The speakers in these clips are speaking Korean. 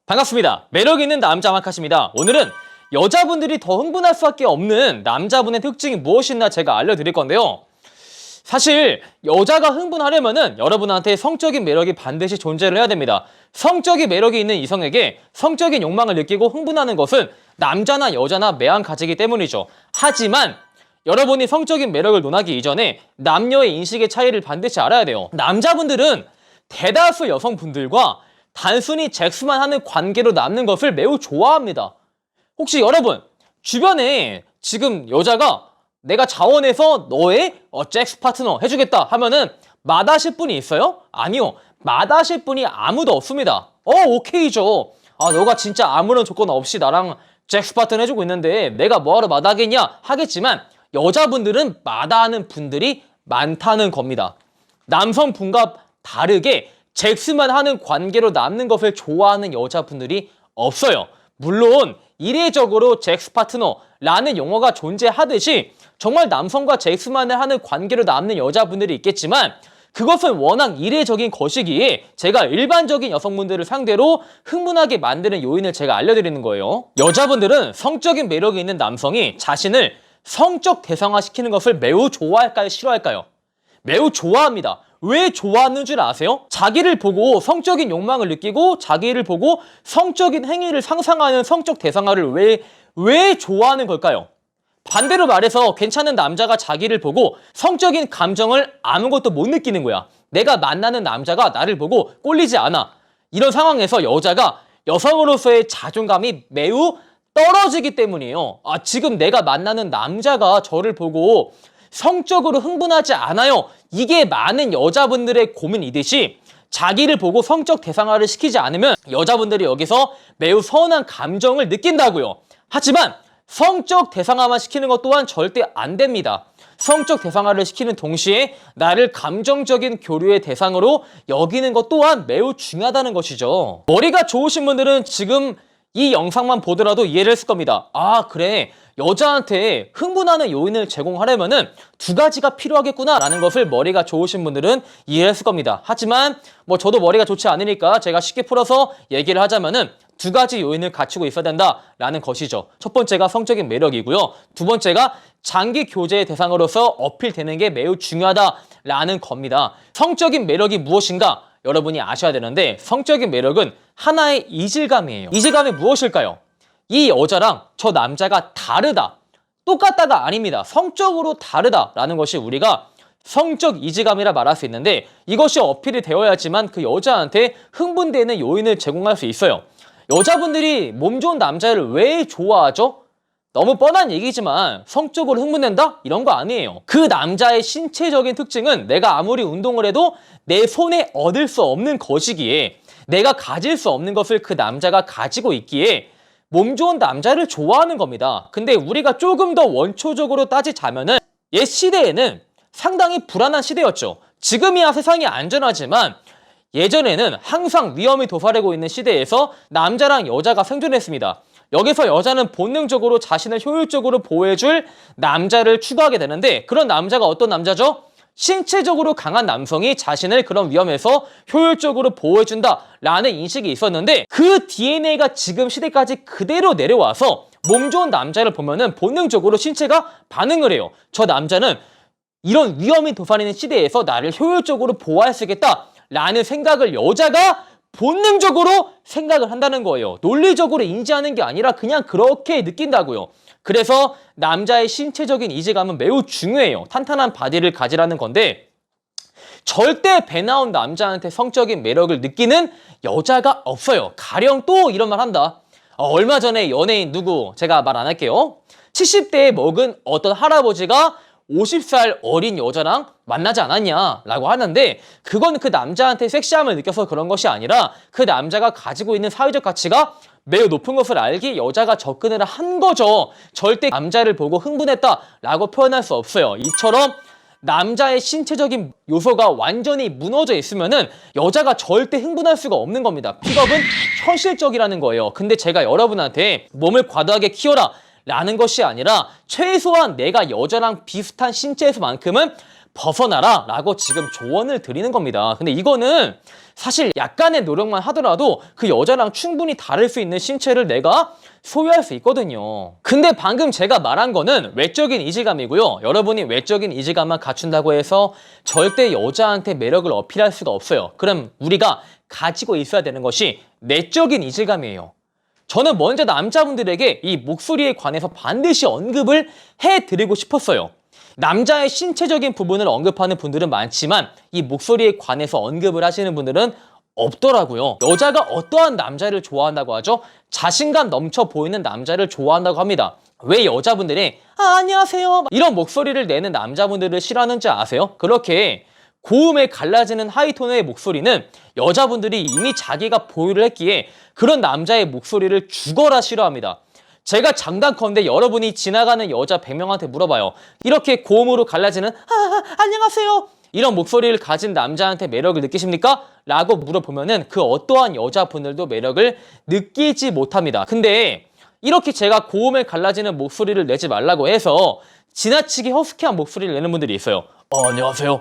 반갑습니다. 매력있는 남자 마카시입니다. 오늘은 여자분들이 더 흥분할 수밖에 없는 남자분의 특징이 무엇이나 제가 알려드릴 건데요. 사실 여자가 흥분하려면은 여러분한테 성적인 매력이 반드시 존재를 해야 됩니다. 성적인 매력이 있는 이성에게 성적인 욕망을 느끼고 흥분하는 것은 남자나 여자나 매한가지이기 때문이죠. 하지만 여러분이 성적인 매력을 논하기 이전에 남녀의 인식의 차이를 반드시 알아야 돼요. 남자분들은 대다수 여성분들과 단순히 섹스만 하는 관계로 남는 것을 매우 좋아합니다. 혹시 여러분 주변에 지금 여자가 내가 자원해서 너의 섹스 파트너 해주겠다 하면은 마다하실 분이 있어요? 아니요. 마다하실 분이 아무도 없습니다. 오케이죠. 너가 진짜 아무런 조건 없이 나랑 섹스 파트너 해주고 있는데 내가 뭐하러 마다하겠냐 하겠지만 여자분들은 마다하는 분들이 많다는 겁니다. 남성분과 다르게 섹스만 하는 관계로 남는 것을 좋아하는 여자분들이 없어요. 물론 이례적으로 섹스 파트너라는 용어가 존재하듯이 정말 남성과 섹스만을 하는 관계로 남는 여자분들이 있겠지만 그것은 워낙 이례적인 것이기에 제가 일반적인 여성분들을 상대로 흥분하게 만드는 요인을 제가 알려드리는 거예요. 여자분들은 성적인 매력이 있는 남성이 자신을 성적 대상화시키는 것을 매우 좋아할까요? 싫어할까요? 매우 좋아합니다. 왜 좋아하는 줄 아세요? 자기를 보고 성적인 욕망을 느끼고 자기를 보고 성적인 행위를 상상하는 성적 대상화를 왜 좋아하는 걸까요? 반대로 말해서 괜찮은 남자가 자기를 보고 성적인 감정을 아무것도 못 느끼는 거야. 내가 만나는 남자가 나를 보고 꼴리지 않아. 이런 상황에서 여자가 여성으로서의 자존감이 매우 떨어지기 때문이에요. 지금 내가 만나는 남자가 저를 보고 성적으로 흥분하지 않아요. 이게 많은 여자분들의 고민이듯이 자기를 보고 성적 대상화를 시키지 않으면 여자분들이 여기서 매우 서운한 감정을 느낀다고요. 하지만 성적 대상화만 시키는 것 또한 절대 안 됩니다. 성적 대상화를 시키는 동시에 나를 감정적인 교류의 대상으로 여기는 것 또한 매우 중요하다는 것이죠. 머리가 좋으신 분들은 지금 이 영상만 보더라도 이해를 했을 겁니다. 그래. 여자한테 흥분하는 요인을 제공하려면은 두 가지가 필요하겠구나 라는 것을 머리가 좋으신 분들은 이해했을 겁니다. 하지만 저도 머리가 좋지 않으니까 제가 쉽게 풀어서 얘기를 하자면은 두 가지 요인을 갖추고 있어야 된다라는 것이죠. 첫 번째가 성적인 매력이고요. 두 번째가 장기 교제의 대상으로서 어필되는 게 매우 중요하다라는 겁니다. 성적인 매력이 무엇인가 여러분이 아셔야 되는데 성적인 매력은 하나의 이질감이에요. 이질감이 무엇일까요? 이 여자랑 저 남자가 다르다. 똑같다가 아닙니다. 성적으로 다르다라는 것이 우리가 성적 이질감이라 말할 수 있는데 이것이 어필이 되어야지만 그 여자한테 흥분되는 요인을 제공할 수 있어요. 여자분들이 몸 좋은 남자를 왜 좋아하죠? 너무 뻔한 얘기지만 성적으로 흥분된다? 이런 거 아니에요. 그 남자의 신체적인 특징은 내가 아무리 운동을 해도 내 손에 얻을 수 없는 것이기에 내가 가질 수 없는 것을 그 남자가 가지고 있기에 몸 좋은 남자를 좋아하는 겁니다. 근데 우리가 조금 더 원초적으로 따지자면은 옛 시대에는 상당히 불안한 시대였죠. 지금이야 세상이 안전하지만 예전에는 항상 위험이 도사리고 있는 시대에서 남자랑 여자가 생존했습니다. 여기서 여자는 본능적으로 자신을 효율적으로 보호해줄 남자를 추구하게 되는데 그런 남자가 어떤 남자죠? 신체적으로 강한 남성이 자신을 그런 위험에서 효율적으로 보호해준다라는 인식이 있었는데 그 DNA가 지금 시대까지 그대로 내려와서 몸 좋은 남자를 보면은 본능적으로 신체가 반응을 해요. 저 남자는 이런 위험이 도사리는 시대에서 나를 효율적으로 보호할 수 있겠다라는 생각을 여자가 본능적으로 생각을 한다는 거예요. 논리적으로 인지하는 게 아니라 그냥 그렇게 느낀다고요. 그래서 남자의 신체적인 이질감은 매우 중요해요. 탄탄한 바디를 가지라는 건데 절대 배 나온 남자한테 성적인 매력을 느끼는 여자가 없어요. 가령 또 이런 말 한다. 얼마 전에 연예인 누구 제가 말 안 할게요. 70대에 먹은 어떤 할아버지가 50살 어린 여자랑 만나지 않았냐라고 하는데 그건 그 남자한테 섹시함을 느껴서 그런 것이 아니라 그 남자가 가지고 있는 사회적 가치가 매우 높은 것을 알기 여자가 접근을 한 거죠. 절대 남자를 보고 흥분했다라고 표현할 수 없어요. 이처럼 남자의 신체적인 요소가 완전히 무너져 있으면은 여자가 절대 흥분할 수가 없는 겁니다. 픽업은 현실적이라는 거예요. 근데 제가 여러분한테 몸을 과도하게 키워라 라는 것이 아니라 최소한 내가 여자랑 비슷한 신체에서만큼은 벗어나라 라고 지금 조언을 드리는 겁니다. 근데 이거는 사실 약간의 노력만 하더라도 그 여자랑 충분히 다를 수 있는 신체를 내가 소유할 수 있거든요. 근데 방금 제가 말한 거는 외적인 이질감이고요. 여러분이 외적인 이질감만 갖춘다고 해서 절대 여자한테 매력을 어필할 수가 없어요. 그럼 우리가 가지고 있어야 되는 것이 내적인 이질감이에요. 저는 먼저 남자분들에게 이 목소리에 관해서 반드시 언급을 해드리고 싶었어요. 남자의 신체적인 부분을 언급하는 분들은 많지만 이 목소리에 관해서 언급을 하시는 분들은 없더라고요. 여자가 어떠한 남자를 좋아한다고 하죠? 자신감 넘쳐 보이는 남자를 좋아한다고 합니다. 왜 여자분들이 안녕하세요 이런 목소리를 내는 남자분들을 싫어하는지 아세요? 그렇게 고음에 갈라지는 하이톤의 목소리는 여자분들이 이미 자기가 보유를 했기에 그런 남자의 목소리를 죽어라 싫어합니다. 제가 장단컨대 여러분이 지나가는 여자 100명한테 물어봐요. 이렇게 고음으로 갈라지는 안녕하세요 이런 목소리를 가진 남자한테 매력을 느끼십니까? 라고 물어보면은 그 어떠한 여자분들도 매력을 느끼지 못합니다. 근데 이렇게 제가 고음에 갈라지는 목소리를 내지 말라고 해서 지나치게 허스키한 목소리를 내는 분들이 있어요. 안녕하세요.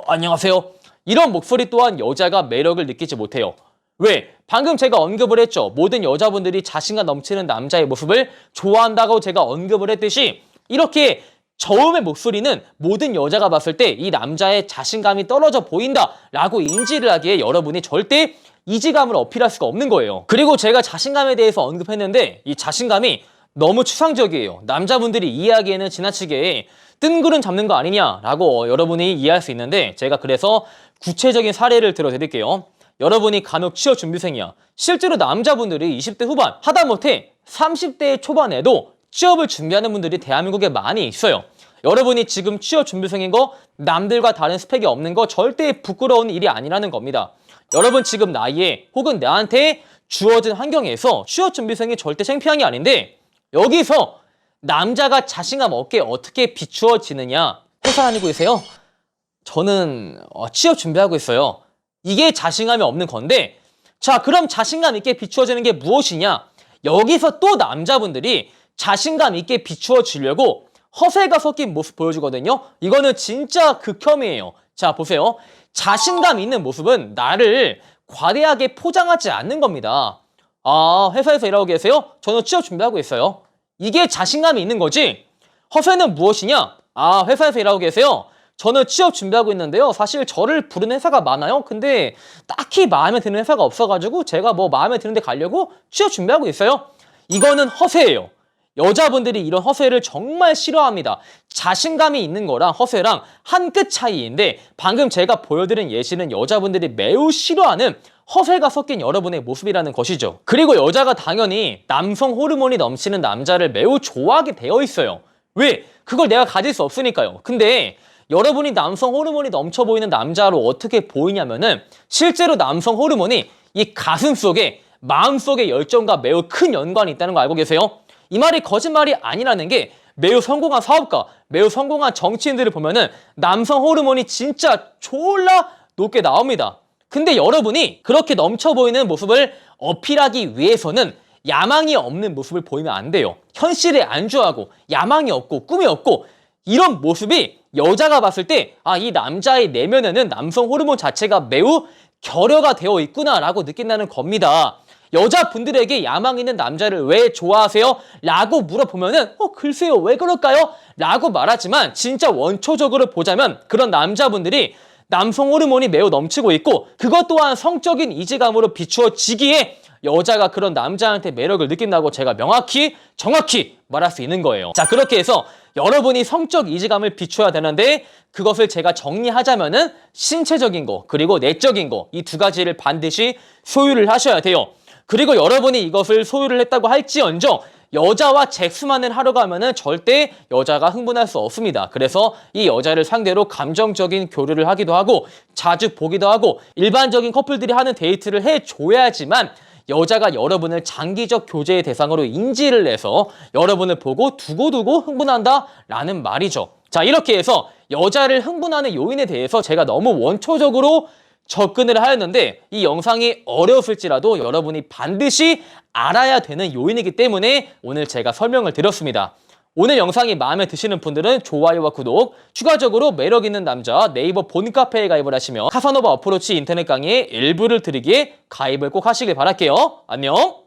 안녕하세요. 이런 목소리 또한 여자가 매력을 느끼지 못해요. 왜? 방금 제가 언급을 했죠. 모든 여자분들이 자신감 넘치는 남자의 모습을 좋아한다고 제가 언급을 했듯이 이렇게 저음의 목소리는 모든 여자가 봤을 때 이 남자의 자신감이 떨어져 보인다라고 인지를 하기에 여러분이 절대 이질감을 어필할 수가 없는 거예요. 그리고 제가 자신감에 대해서 언급했는데 이 자신감이 너무 추상적이에요. 남자분들이 이해하기에는 지나치게 뜬구름 잡는 거 아니냐라고 여러분이 이해할 수 있는데 제가 그래서 구체적인 사례를 들어드릴게요. 여러분이 간혹 취업 준비생이야. 실제로 남자분들이 20대 후반 하다못해 30대 초반에도 취업을 준비하는 분들이 대한민국에 많이 있어요. 여러분이 지금 취업 준비생인 거 남들과 다른 스펙이 없는 거 절대 부끄러운 일이 아니라는 겁니다. 여러분 지금 나이에 혹은 나한테 주어진 환경에서 취업 준비생이 절대 창피한 게 아닌데 여기서 남자가 자신감 없게 어떻게 비추어지느냐. 회사 다니고 계세요? 저는 취업 준비하고 있어요. 이게 자신감이 없는 건데 자 그럼 자신감 있게 비추어지는 게 무엇이냐. 여기서 또 남자분들이 자신감 있게 비추어지려고 허세가 섞인 모습 보여주거든요. 이거는 진짜 극혐이에요. 자 보세요. 자신감 있는 모습은 나를 과대하게 포장하지 않는 겁니다. 회사에서 일하고 계세요? 저는 취업 준비하고 있어요. 이게 자신감이 있는 거지. 허세는 무엇이냐? 회사에서 일하고 계세요? 저는 취업 준비하고 있는데요. 사실 저를 부르는 회사가 많아요. 근데 딱히 마음에 드는 회사가 없어가지고 제가 뭐 마음에 드는 데 가려고 취업 준비하고 있어요. 이거는 허세예요. 여자분들이 이런 허세를 정말 싫어합니다. 자신감이 있는 거랑 허세랑 한 끗 차이인데 방금 제가 보여드린 예시는 여자분들이 매우 싫어하는 허세가 섞인 여러분의 모습이라는 것이죠. 그리고 여자가 당연히 남성 호르몬이 넘치는 남자를 매우 좋아하게 되어 있어요. 왜? 그걸 내가 가질 수 없으니까요. 근데 여러분이 남성 호르몬이 넘쳐 보이는 남자로 어떻게 보이냐면은 실제로 남성 호르몬이 이 가슴 속에 마음속의 열정과 매우 큰 연관이 있다는 거 알고 계세요? 이 말이 거짓말이 아니라는 게 매우 성공한 사업가, 매우 성공한 정치인들을 보면은 남성 호르몬이 진짜 졸라 높게 나옵니다. 근데 여러분이 그렇게 넘쳐 보이는 모습을 어필하기 위해서는 야망이 없는 모습을 보이면 안 돼요. 현실에 안주하고 야망이 없고 꿈이 없고 이런 모습이 여자가 봤을 때 이 남자의 내면에는 남성 호르몬 자체가 매우 결여가 되어 있구나라고 느낀다는 겁니다. 여자분들에게 야망 있는 남자를 왜 좋아하세요? 라고 물어보면은 글쎄요 왜 그럴까요? 라고 말하지만 진짜 원초적으로 보자면 그런 남자분들이 남성 호르몬이 매우 넘치고 있고 그것 또한 성적인 이질감으로 비추어지기에 여자가 그런 남자한테 매력을 느낀다고 제가 명확히 정확히 말할 수 있는 거예요. 자 그렇게 해서 여러분이 성적 이질감을 비춰야 되는데 그것을 제가 정리하자면은 신체적인 거 그리고 내적인 거 이 두 가지를 반드시 소유를 하셔야 돼요. 그리고 여러분이 이것을 소유를 했다고 할지언정 여자와 잭스만을 하러 가면은 절대 여자가 흥분할 수 없습니다. 그래서 이 여자를 상대로 감정적인 교류를 하기도 하고 자주 보기도 하고 일반적인 커플들이 하는 데이트를 해줘야지만 여자가 여러분을 장기적 교제의 대상으로 인지를 해서 여러분을 보고 두고두고 흥분한다라는 말이죠. 자 이렇게 해서 여자를 흥분하는 요인에 대해서 제가 너무 원초적으로 접근을 하였는데 이 영상이 어려웠을지라도 여러분이 반드시 알아야 되는 요인이기 때문에 오늘 제가 설명을 드렸습니다. 오늘 영상이 마음에 드시는 분들은 좋아요와 구독, 추가적으로 매력있는 남자 네이버 본카페에 가입을 하시면 카사노바 어프로치 인터넷 강의의 일부를 드리기에 가입을 꼭 하시길 바랄게요. 안녕!